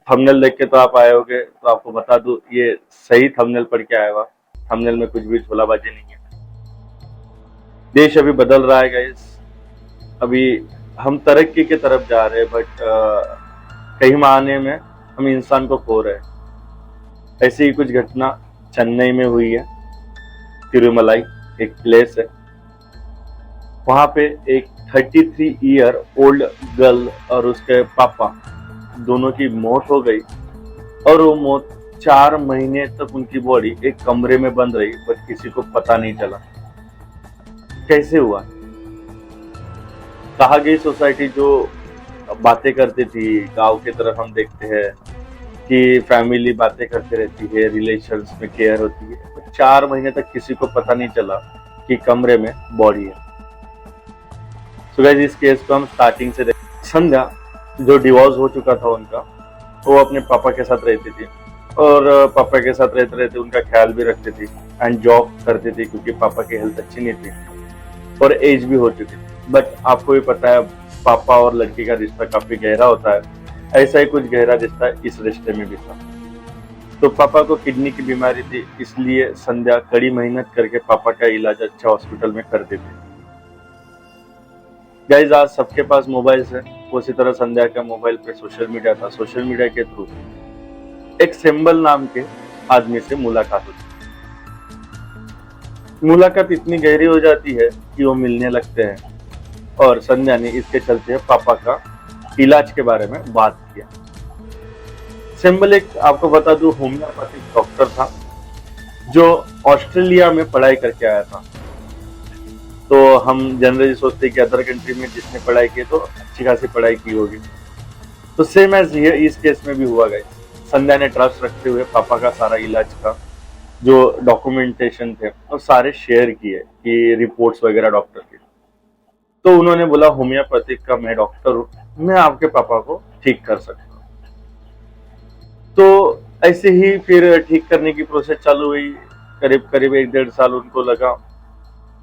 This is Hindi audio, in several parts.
थंबनेल देख के तो आप आए होगे, तो आपको बता दूं ये सही थंबनेल पढ़ के आया हुआ। थंबनेल में कुछ भी झोलाबाजी नहीं है। देश अभी बदल रहा है गाइस। अभी हम तरक्की की तरफ जा रहे हैं, बट कई मायने में हम इंसान को खो रहे हैं। ऐसी ही कुछ घटना चेन्नई में हुई है। तिरुमलाई एक प्लेस है, वहां पे एक 33 ईयर ओल्ड गर्ल और उसके पापा दोनों की मौत हो गई। और वो मौत 4 महीने तक उनकी बॉडी एक कमरे में बंद रही, बट किसी को पता नहीं चला कैसे हुआ। कहा गई सोसाइटी जो बातें करती थी, गांव की तरफ हम देखते हैं कि फैमिली बातें करते रहती है, रिलेशंस में केयर होती है, बट 4 महीने तक किसी को पता नहीं चला कि कमरे में बॉडी है। सो गाइस, इस केस को हम स्टार्टिंग से संध्या जो डिवोर्स हो चुका था उनका, वो अपने पापा के साथ रहती थी और पापा के साथ रहते रहते उनका ख्याल भी रखती थी एंड जॉब करती थी, क्योंकि पापा की हेल्थ अच्छी नहीं थी और एज भी हो चुकी थी। बट आपको भी पता है पापा और लड़की का रिश्ता काफी गहरा होता है। ऐसा ही कुछ गहरा रिश्ता इस रिश्ते में भी था। तो पापा को किडनी की बीमारी थी, इसलिए संध्या कड़ी मेहनत करके पापा का इलाज अच्छा हॉस्पिटल में करती थी। गाइस, आज सबके पास मोबाइल्स है, उसी तरह संध्या का मोबाइल पे सोशल मीडिया था। सोशल मीडिया के थ्रू एक सिंबल नाम के आदमी से मुलाकात होती है। मुलाकात इतनी गहरी हो जाती है कि वो मिलने लगते हैं और संध्या ने इसके चलते पापा का इलाज के बारे में बात किया। सिंबल एक, आपको बता दूं, होम्योपैथिक डॉक्टर था जो ऑस्ट्रेलिया में पढ़ाई करके आया था। तो हम जनरली सोचते हैं कि अदर कंट्री में जिसने पढ़ाई की तो अच्छी खासी पढ़ाई की होगी। तो सेम एज ये इस केस में भी हुआ गया। संध्या ने ट्रस्ट रखते हुए पापा का सारा इलाज का जो डॉक्यूमेंटेशन थे वो सारे शेयर किए कि रिपोर्ट्स वगैरह डॉक्टर की। तो उन्होंने बोला होम्योपैथिक का मैं डॉक्टर हूँ, मैं आपके पापा को ठीक कर सकता हूँ। तो ऐसे ही फिर ठीक करने की प्रोसेस चालू हुई। करीब करीब 1-1.5 साल उनको लगा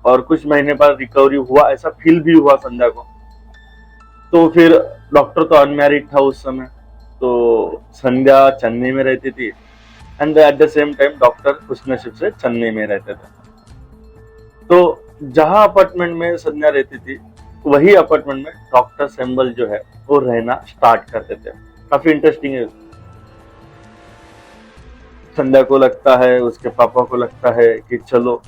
और कुछ महीने बाद रिकवरी हुआ, ऐसा फील भी हुआ संध्या को। तो फिर डॉक्टर तो अनमैरिड था उस समय, तो संध्या चेन्नई में रहती थी and at the same time doctor Khushnaseeb से चेन्नई में रहते थे। तो जहां अपार्टमेंट में संध्या रहती थी, वही अपार्टमेंट में डॉक्टर सिंबल जो है वो रहना स्टार्ट करते थे। काफी इंटरेस्टिंग है। संध्या को लगता है, उसके पापा को लगता है कि चलो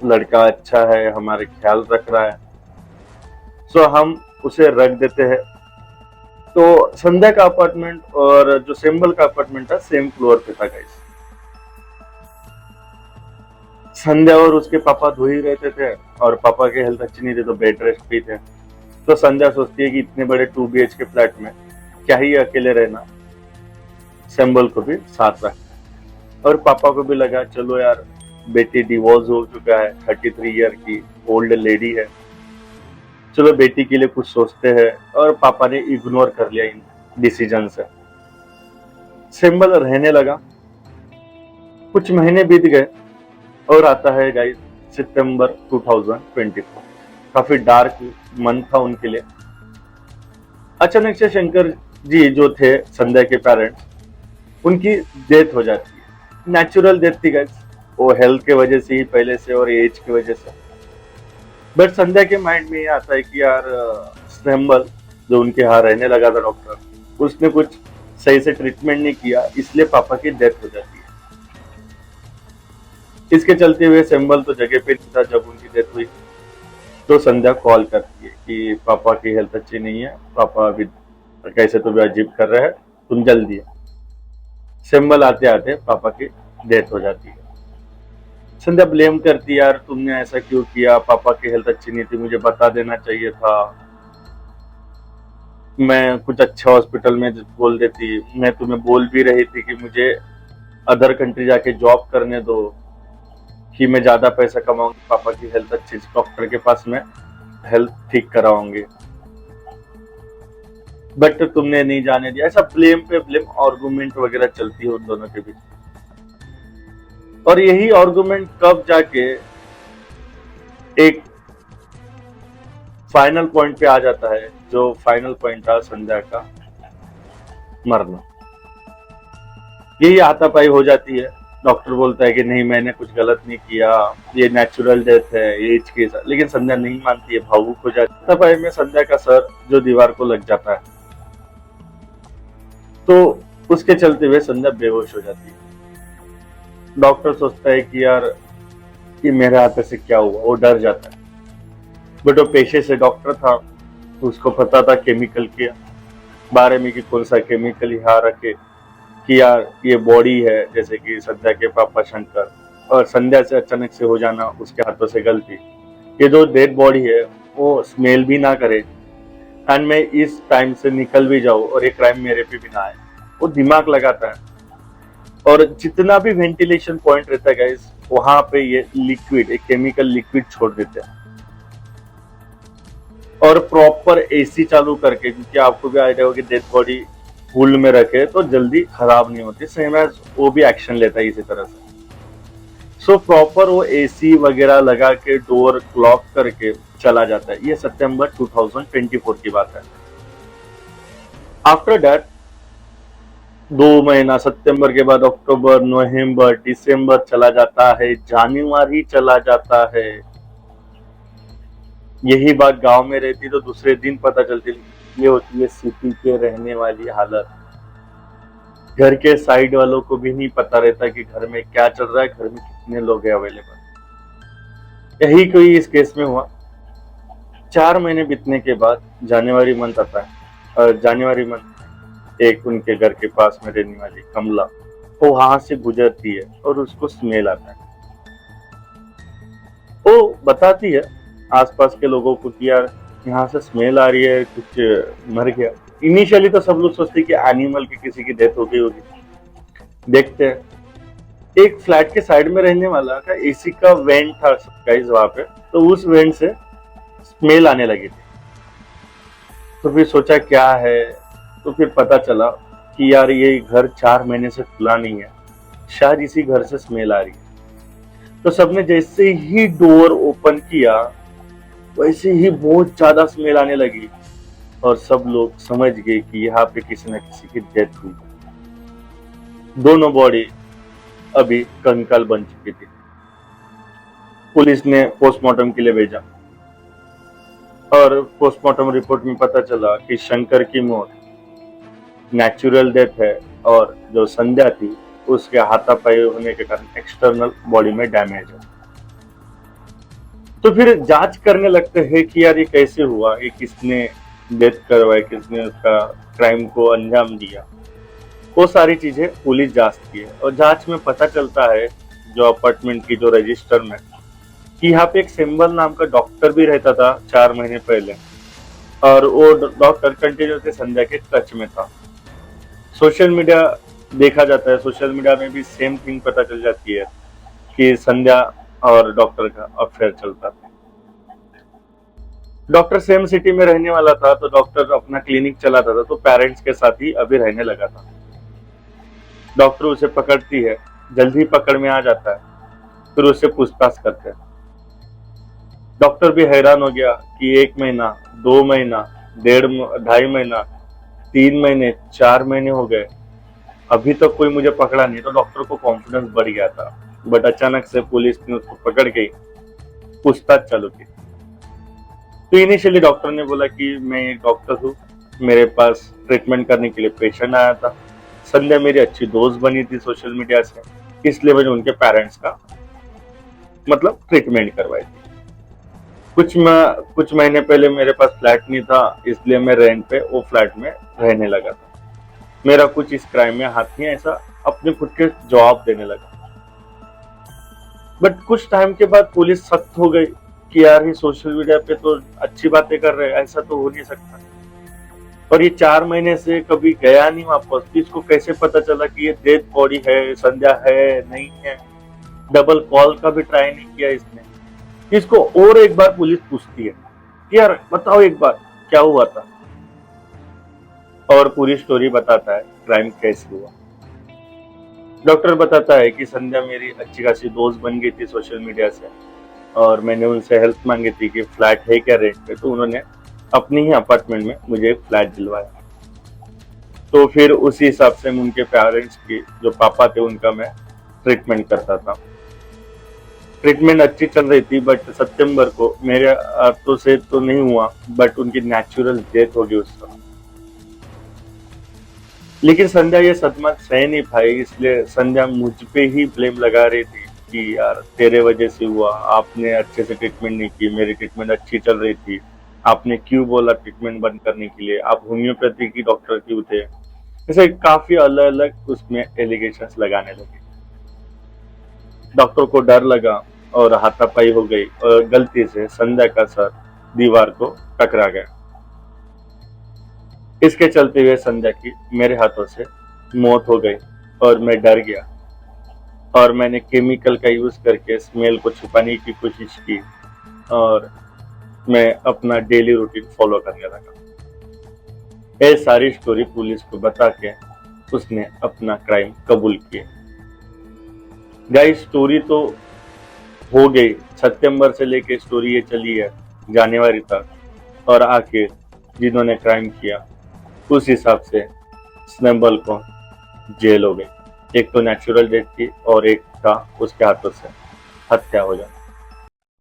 लड़का अच्छा है, हमारे ख्याल रख रहा है, सो हम उसे रख देते हैं। तो संध्या का अपार्टमेंट और जो सिंबल का अपार्टमेंट था सेम फ्लोर पे था गाइस। संध्या और उसके पापा धो ही रहते थे और पापा की हेल्थ अच्छी नहीं थी तो बेड रेस्ट भी थे। तो संध्या सोचती है कि इतने बड़े 2 BHK फ्लैट में क्या ही अकेले रहना, सिंबल को भी साथ रखा। और पापा को भी लगा चलो यार, बेटी डिवोर्स हो चुका है, 33 ईयर की ओल्ड लेडी है, चलो बेटी के लिए कुछ सोचते हैं। और पापा ने इग्नोर कर लिया इन डिसीजन से। सिंबल रहने लगा। कुछ महीने बीत गए और आता है गाइस सितंबर 2024। काफी डार्क मंथ था उनके लिए। अचानक से शंकर जी जो थे संध्या के पेरेंट्स, उनकी डेथ हो जाती है। नेचुरल डेथ थी गाइस, वो हेल्थ के वजह से ही पहले से और एज की वजह से। बट संध्या के माइंड में ये आता है कि यार सिंबल जो उनके यहाँ रहने लगा था डॉक्टर, उसने कुछ सही से ट्रीटमेंट नहीं किया, इसलिए पापा की डेथ हो जाती है। इसके चलते हुए सिंबल तो जगह पे नहीं था जब उनकी डेथ हुई। तो संध्या कॉल करती है कि पापा की हेल्थ अच्छी नहीं है, पापा अभी कैसे तो भी अजीब कर रहे हैं, तुम जल्दी है। सिंबल आते आते पापा की डेथ हो जाती है। संध्या ब्लेम करती है, यार तुमने ऐसा क्यों किया, पापा की हेल्थ अच्छी नहीं थी, मुझे बता देना चाहिए था, मैं कुछ अच्छा हॉस्पिटल में बोल देती, मैं तुम्हें बोल भी रही थी कि मुझे अदर कंट्री जाके जॉब करने दो, कि मैं ज्यादा पैसा कमाऊंगी, पापा की हेल्थ अच्छी, डॉक्टर के पास मैं हेल्थ ठीक कराऊंगी, बट तुमने नहीं जाने दिया। ऐसा ब्लेम पे ब्लेम आर्गुमेंट वगैरह चलती है उन दोनों के बीच। और यही आर्गुमेंट कब जाके एक फाइनल पॉइंट पे आ जाता है, जो फाइनल पॉइंट था संध्या का मरना। यही हाथापाई हो जाती है। डॉक्टर बोलता है कि नहीं, मैंने कुछ गलत नहीं किया, ये नेचुरल डेथ है, ये एज केस है। लेकिन संध्या नहीं मानती है, भावुक हो जाती है। हाथापाई में संध्या का सर जो दीवार को लग जाता है, तो उसके चलते हुए संध्या बेहोश हो जाती है। डॉक्टर सोचता है कि यार ये मेरे हाथ से क्या हुआ, वो डर जाता है। बट वो पेशे से डॉक्टर था, तो उसको पता था केमिकल के बारे में कि कौन सा केमिकल यहाँ रखे कि यार ये बॉडी है, जैसे कि संध्या के पापा शंकर और संध्या से अचानक से हो जाना उसके हाथों से गलती। ये जो डेड बॉडी है वो स्मेल भी ना करे एंड मैं इस टाइम से निकल भी जाऊं और ये क्राइम मेरे पे भी ना आए, वो दिमाग लगाता है। और जितना भी वेंटिलेशन पॉइंट रहता है गाइस, वहां पे ये लिक्विड, एक केमिकल लिक्विड छोड़ देते हैं और प्रॉपर एसी चालू करके, क्योंकि आपको भी आइडिया होगा कि डेड बॉडी कूल में रखे तो जल्दी खराब नहीं होती, सेम एज वो भी एक्शन लेता है इसी तरह से। सो प्रॉपर वो एसी वगैरह लगा के डोर क्लॉक करके चला जाता है। ये सितंबर 2024 की बात है। आफ्टर दैट 2 महीना, सितंबर के बाद अक्टूबर, नवंबर, दिसंबर चला जाता है, जनवरी चला जाता है। यही बात गांव में रहती तो दूसरे दिन पता चलती। ये होती है सिटी के रहने वाली हालत। घर के साइड वालों को भी नहीं पता रहता कि घर में क्या चल रहा है, घर में कितने लोग हैं अवेलेबल। यही कोई इस केस में हुआ। 4 महीने बीतने के बाद जनवरी मंथ आता है, और जनवरी मंथ एक उनके घर के पास में रहने वाली कमला वो वहां से गुजरती है और उसको स्मेल आता है। वो बताती है आसपास के लोगों को कि यार यहाँ से स्मेल आ रही है, कुछ मर गया। इनिशियली तो सब लोग सोचते कि एनिमल की किसी की डेथ हो गई होगी। देखते हैं एक फ्लैट के साइड में रहने वाला का एसी का वेंट था गाइस वहां पे, तो उस वेंट से स्मेल आने लगी थी। तो फिर सोचा क्या है, तो फिर पता चला कि यार ये घर 4 महीने से खुला नहीं है, शायद इसी घर से स्मेल आ रही है। तो सबने जैसे ही डोर ओपन किया वैसे ही बहुत ज्यादा स्मेल आने लगी और सब लोग समझ गए कि यहाँ पे किसी न किसी की डेथ हुई। दोनों बॉडी अभी कंकाल बन चुकी थी। पुलिस ने पोस्टमार्टम के लिए भेजा और पोस्टमार्टम रिपोर्ट में पता चला कि शंकर की मौत नेचुरल डेथ है और जो संध्या थी उसके हाथापाई होने के कारण एक्सटर्नल बॉडी में डैमेज है। तो फिर जांच करने लगते हैं कि यार ये कैसे हुआ, ये किसने डेथ करवाई, किसने उसका क्राइम को अंजाम दिया। वो सारी चीजें पुलिस जांचती है और जांच में पता चलता है जो अपार्टमेंट की जो रजिस्टर में कि यहाँ पे एक सिंबल नाम का डॉक्टर भी रहता था 4 महीने पहले, और वो डॉक्टर कंटिन्यूसली संध्या के टच में था। सोशल मीडिया देखा जाता है, सोशल मीडिया में भी सेम थिंग पता चल जाती है कि संध्या और डॉक्टर का अफेयर चलता था। डॉक्टर सेम सिटी में रहने वाला था, तो डॉक्टर अपना क्लिनिक चलाता था, तो पेरेंट्स के साथ ही अभी रहने लगा था। डॉक्टर उसे पकड़ती है, जल्दी पकड़ में आ जाता है, फिर उससे पूछताछ करते हैं। डॉक्टर भी हैरान हो गया कि 1 महीना, 2 महीना, 2.5 महीना, 3 महीने, 4 महीने हो गए, अभी तक कोई मुझे पकड़ा नहीं। तो डॉक्टर को कॉन्फिडेंस बढ़ गया था। बट अचानक से पुलिस ने उसको पकड़ के पूछताछ चालू की। तो इनिशियली डॉक्टर ने बोला कि मैं एक डॉक्टर हूँ, मेरे पास ट्रीटमेंट करने के लिए पेशेंट आया था। संध्या मेरी अच्छी दोस्त बनी थी सोशल मीडिया से, इसलिए मैंने उनके पेरेंट्स का मतलब ट्रीटमेंट करवाई थी। कुछ महीने पहले मेरे पास फ्लैट नहीं था, इसलिए मैं रेंट पे वो फ्लैट में रहने लगा था। मेरा कुछ इस क्राइम में हाथ नहीं, ऐसा अपने खुद के जवाब देने लगा। बट कुछ टाइम के बाद पुलिस सख्त हो गई कि यार ये सोशल मीडिया पे तो अच्छी बातें कर रहे हैं, ऐसा तो हो नहीं सकता। और ये 4 महीने से कभी गया नहीं वापस, तो इसको कैसे पता चला कि ये डेड बॉडी है, संध्या है नहीं है। डबल कॉल का भी ट्राई नहीं किया इसने। इसको और एक बार पुलिस पूछती है कि यार बताओ एक बार क्या हुआ था, और पूरी स्टोरी बताता है क्राइम कैसे हुआ। डॉक्टर बताता है कि संध्या मेरी अच्छी खासी दोस्त बन गई थी सोशल मीडिया से, और मैंने उनसे हेल्प मांगी थी कि फ्लैट है क्या रेंट पे, तो उन्होंने अपनी ही अपार्टमेंट में मुझे एक फ्लैट दिलवाया। तो फिर उसी हिसाब से मैं उनके पेरेंट्स की, जो पापा थे उनका, मैं ट्रीटमेंट करता था। ट्रीटमेंट अच्छी चल रही थी, बट सितंबर को मेरे हाथों से तो नहीं हुआ, बट उनकी नेचुरल डेथ हो गई उस समय। लेकिन संध्या ये सदमा सह नहीं पाई, इसलिए संध्या मुझ पे ही ब्लेम लगा रही थी कि यार तेरे वजह से हुआ, आपने अच्छे से ट्रीटमेंट नहीं की, मेरी ट्रीटमेंट अच्छी चल रही थी, आपने क्यों बोला ट्रीटमेंट बंद करने के लिए, आप होम्योपैथी की डॉक्टर क्यों थे। ऐसे काफी अलग अलग उसमें एलिगेशंस लगाने लगे। डॉक्टर को डर लगा और हाथापाई हो गई और गलती से संध्या का सर दीवार को टकरा गया। इसके चलते हुए संध्या की मेरे हाथों से मौत हो गई और मैं डर गया और मैंने केमिकल का यूज करके स्मेल को छुपाने की कोशिश की और मैं अपना डेली रूटीन फॉलो करने लगा। ये सारी स्टोरी पुलिस को बता के उसने अपना क्राइम कबूल किया। गाइस, स्टोरी तो हो गई, सितंबर से लेके स्टोरी ये चली है जनवरी तक, और आखिर जिन्होंने क्राइम किया उस हिसाब से स्नेबल को जेल हो गई। एक तो नेचुरल डेथ थी और एक था उसके हाथों से हत्या हो जाना।